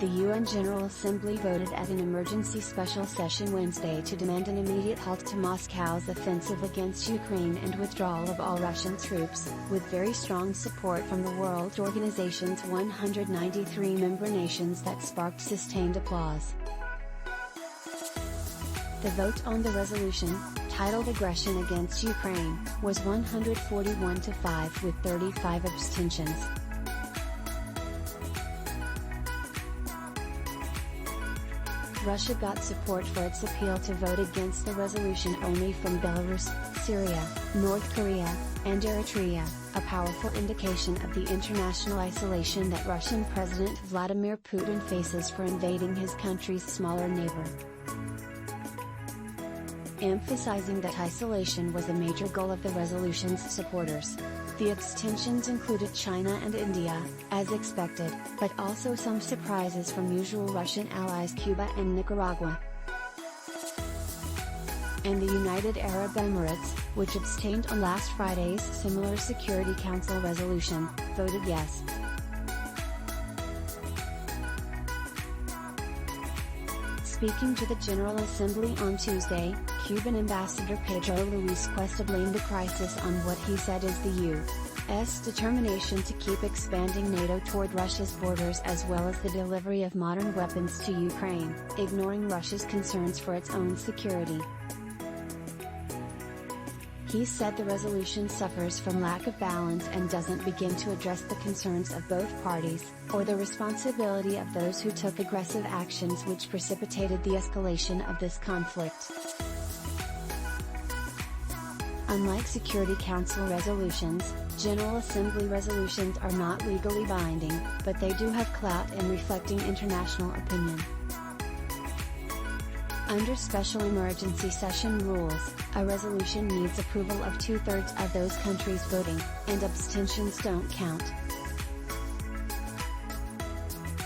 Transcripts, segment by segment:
The UN General Assembly voted at an emergency special session Wednesday to demand an immediate halt to Moscow's offensive against Ukraine and withdrawal of all Russian troops, with very strong support from the World Organization's 193 member nations that sparked sustained applause. The vote on the resolution, titled Aggression Against Ukraine, was 141 to 5 with 35 abstentions. Russia got support for its appeal to vote against the resolution only from Belarus, Syria, North Korea, and Eritrea, a powerful indication of the international isolation that Russian President Vladimir Putin faces for invading his country's smaller neighbor. Emphasizing that isolation was a major goal of the resolution's supporters. The abstentions included China and India, as expected, but also some surprises from usual Russian allies Cuba and Nicaragua. And the United Arab Emirates, which abstained on last Friday's similar Security Council resolution, voted yes. Speaking to the General Assembly on Tuesday, Cuban Ambassador Pedro Cuesta blamed the crisis on what he said is the U.S. determination to keep expanding NATO toward Russia's borders as well as the delivery of modern weapons to Ukraine, ignoring Russia's concerns for its own security. He said the resolution suffers from lack of balance and doesn't begin to address the concerns of both parties, or the responsibility of those who took aggressive actions which precipitated the escalation of this conflict. Unlike Security Council resolutions, General Assembly resolutions are not legally binding, but they do have clout in reflecting international opinion. Under special emergency session rules, a resolution needs approval of 2/3 of those countries voting, and abstentions don't count.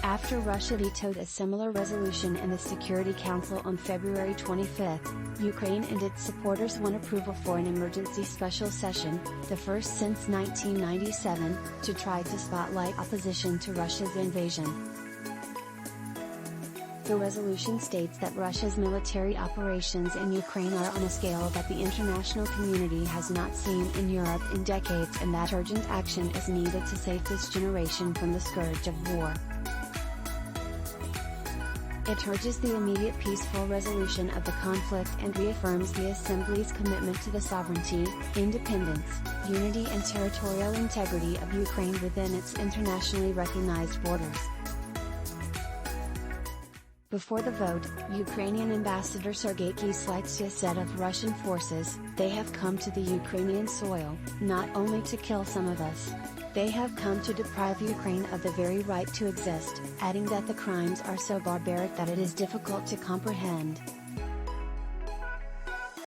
After Russia vetoed a similar resolution in the Security Council on February 25, Ukraine and its supporters won approval for an emergency special session, the first since 1997, to try to spotlight opposition to Russia's invasion. The resolution states that Russia's military operations in Ukraine are on a scale that the international community has not seen in Europe in decades and that urgent action is needed to save this generation from the scourge of war. It urges the immediate peaceful resolution of the conflict and reaffirms the Assembly's commitment to the sovereignty, independence, unity and territorial integrity of Ukraine within its internationally recognized borders. Before the vote, Ukrainian Ambassador Sergiy Kyslytsya said of Russian forces, "They have come to the Ukrainian soil, not only to kill some of us. They have come to deprive Ukraine of the very right to exist," adding that the crimes are so barbaric that it is difficult to comprehend.